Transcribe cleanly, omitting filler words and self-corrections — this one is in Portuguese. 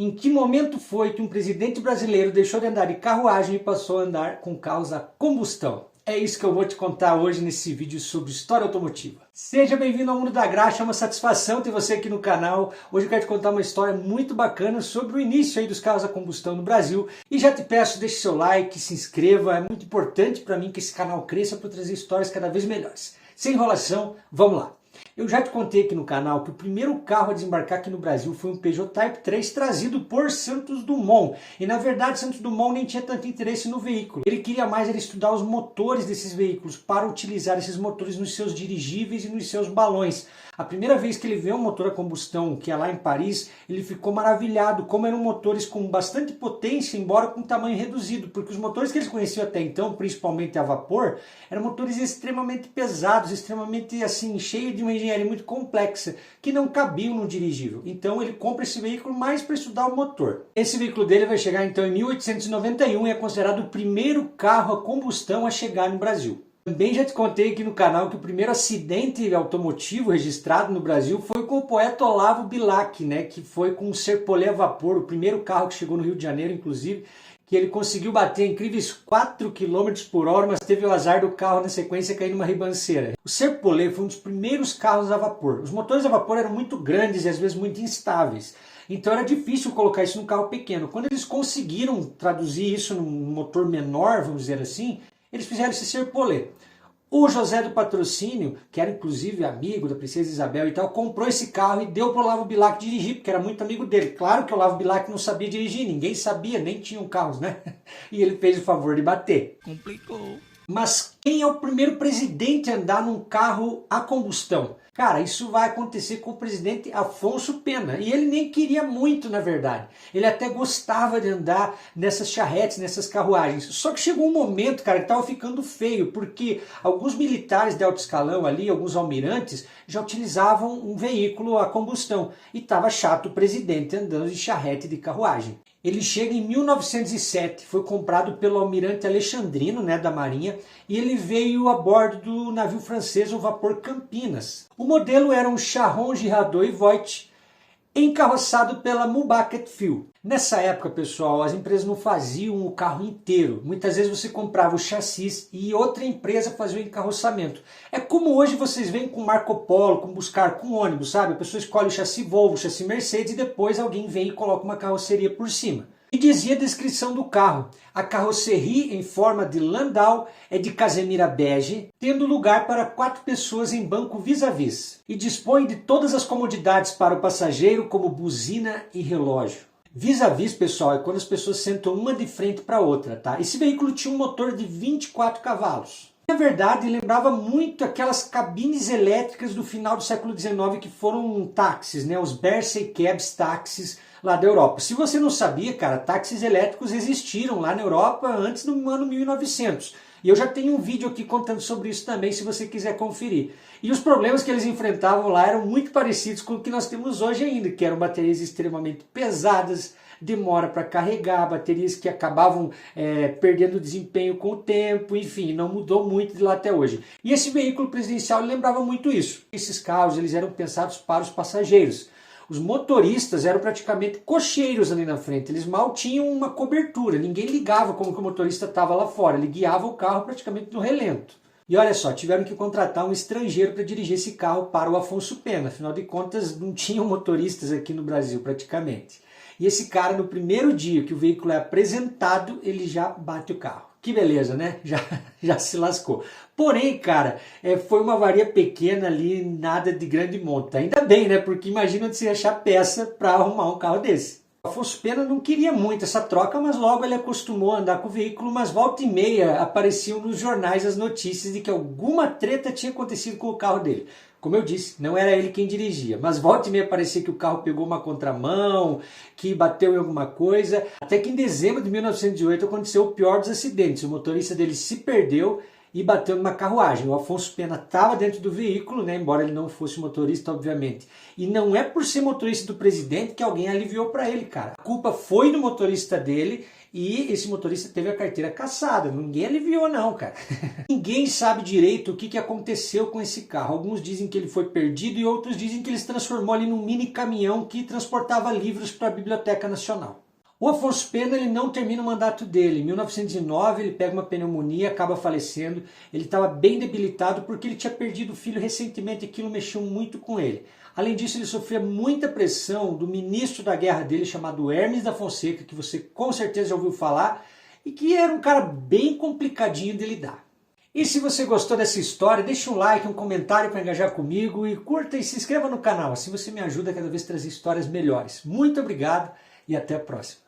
Em que momento foi que um presidente brasileiro deixou de andar de carruagem e passou a andar com carros a combustão? É isso que eu vou te contar hoje nesse vídeo sobre história automotiva. Seja bem-vindo ao Mundo da Graxa, é uma satisfação ter você aqui no canal. Hoje eu quero te contar uma história muito bacana sobre o início aí dos carros a combustão no Brasil. E já te peço, deixe seu like, se inscreva, é muito importante para mim que esse canal cresça para trazer histórias cada vez melhores. Sem enrolação, vamos lá. Eu já te contei aqui no canal que o primeiro carro a desembarcar aqui no Brasil foi um Peugeot Type 3 trazido por Santos Dumont. E na verdade Santos Dumont nem tinha tanto interesse no veículo. Ele queria mais era estudar os motores desses veículos para utilizar esses motores nos seus dirigíveis e nos seus balões. A primeira vez que ele vê um motor a combustão, que é lá em Paris, ele ficou maravilhado, como eram motores com bastante potência, embora com tamanho reduzido, porque os motores que eles conheciam até então, principalmente a vapor, eram motores extremamente pesados, extremamente assim, cheios de uma engenharia muito complexa, que não cabiam no dirigível. Então ele compra esse veículo mais para estudar o motor. Esse veículo dele vai chegar então em 1891 e é considerado o primeiro carro a combustão a chegar no Brasil. Também já te contei aqui no canal que o primeiro acidente automotivo registrado no Brasil foi com o poeta Olavo Bilac, que foi com o Serpollet a vapor, o primeiro carro que chegou no Rio de Janeiro, inclusive, que ele conseguiu bater incríveis 4 km por hora, mas teve o azar do carro na sequência cair numa ribanceira. O Serpollet foi um dos primeiros carros a vapor. Os motores a vapor eram muito grandes e às vezes muito instáveis. Então era difícil colocar isso num carro pequeno. Quando eles conseguiram traduzir isso num motor menor, vamos dizer assim, eles fizeram esse Serpollet. O José do Patrocínio, que era inclusive amigo da Princesa Isabel e tal, comprou esse carro e deu para o Olavo Bilac dirigir, porque era muito amigo dele. Claro que o Olavo Bilac não sabia dirigir, ninguém sabia, nem tinham carros, né? E ele fez o favor de bater. Complicou. Mas quem é o primeiro presidente a andar num carro a combustão? Cara, isso vai acontecer com o presidente Afonso Pena. E ele nem queria muito, na verdade. Ele até gostava de andar nessas charretes, nessas carruagens. Só que chegou um momento, cara, que estava ficando feio, porque alguns militares de alto escalão ali, alguns almirantes, já utilizavam um veículo a combustão. E estava chato o presidente andando de charrete de carruagem. Ele chega em 1907, foi comprado pelo almirante Alexandrino, da Marinha, e ele veio a bordo do navio francês, o vapor Campinas. O modelo era um Charron Girardot e Voit, encarroçado pela Mubaket Fuel. Nessa época, pessoal, as empresas não faziam o carro inteiro. Muitas vezes você comprava o chassi e outra empresa fazia o encarroçamento. É como hoje vocês veem com Marco Polo, com Buscar, com ônibus, sabe? A pessoa escolhe o chassi Volvo, o chassi Mercedes e depois alguém vem e coloca uma carroceria por cima. E dizia a descrição do carro: a carroceria em forma de Landau é de casemira bege, tendo lugar para 4 pessoas em banco vis-a-vis, e dispõe de todas as comodidades para o passageiro, como buzina e relógio. Vis-a-vis, pessoal, é quando as pessoas sentam uma de frente para a outra, tá? Esse veículo tinha um motor de 24 cavalos. Na verdade, lembrava muito aquelas cabines elétricas do final do século XIX que foram táxis, os Bersey Cabs táxis lá da Europa. Se você não sabia, cara, táxis elétricos existiram lá na Europa antes do ano 1900. E eu já tenho um vídeo aqui contando sobre isso também, se você quiser conferir. E os problemas que eles enfrentavam lá eram muito parecidos com o que nós temos hoje ainda, que eram baterias extremamente pesadas, demora para carregar, baterias que acabavam perdendo desempenho com o tempo, enfim, não mudou muito de lá até hoje. E esse veículo presidencial lembrava muito isso. Esses carros eles eram pensados para os passageiros. Os motoristas eram praticamente cocheiros ali na frente, eles mal tinham uma cobertura, ninguém ligava como que o motorista estava lá fora, ele guiava o carro praticamente no relento. E olha só, tiveram que contratar um estrangeiro para dirigir esse carro para o Afonso Pena, afinal de contas não tinham motoristas aqui no Brasil praticamente. E esse cara, no primeiro dia que o veículo é apresentado, ele já bate o carro. Que beleza, né? Já se lascou. Porém, cara, foi uma avaria pequena ali, nada de grande monta. Ainda bem, né? Porque imagina onde você achar peça para arrumar um carro desse. O Afonso Pena não queria muito essa troca, mas logo ele acostumou a andar com o veículo, mas volta e meia apareciam nos jornais as notícias de que alguma treta tinha acontecido com o carro dele. Como eu disse, não era ele quem dirigia, mas volta e meia parecia que o carro pegou uma contramão, que bateu em alguma coisa, até que em dezembro de 1908 aconteceu o pior dos acidentes. O motorista dele se perdeu e bateu numa carruagem. O Afonso Pena estava dentro do veículo, né, embora ele não fosse motorista, obviamente. E não é por ser motorista do presidente que alguém aliviou para ele, cara. A culpa foi do motorista dele e esse motorista teve a carteira cassada. Ninguém aliviou não, cara. Ninguém sabe direito o que aconteceu com esse carro. Alguns dizem que ele foi perdido e outros dizem que ele se transformou ali num mini caminhão que transportava livros para a Biblioteca Nacional. O Afonso Pena ele não termina o mandato dele. Em 1909 ele pega uma pneumonia, acaba falecendo. Ele estava bem debilitado porque ele tinha perdido o filho recentemente e aquilo mexeu muito com ele. Além disso, ele sofria muita pressão do ministro da guerra dele, chamado Hermes da Fonseca, que você com certeza já ouviu falar, e que era um cara bem complicadinho de lidar. E se você gostou dessa história, deixa um like, um comentário para engajar comigo e curta e se inscreva no canal, assim você me ajuda cada vez a trazer histórias melhores. Muito obrigado e até a próxima.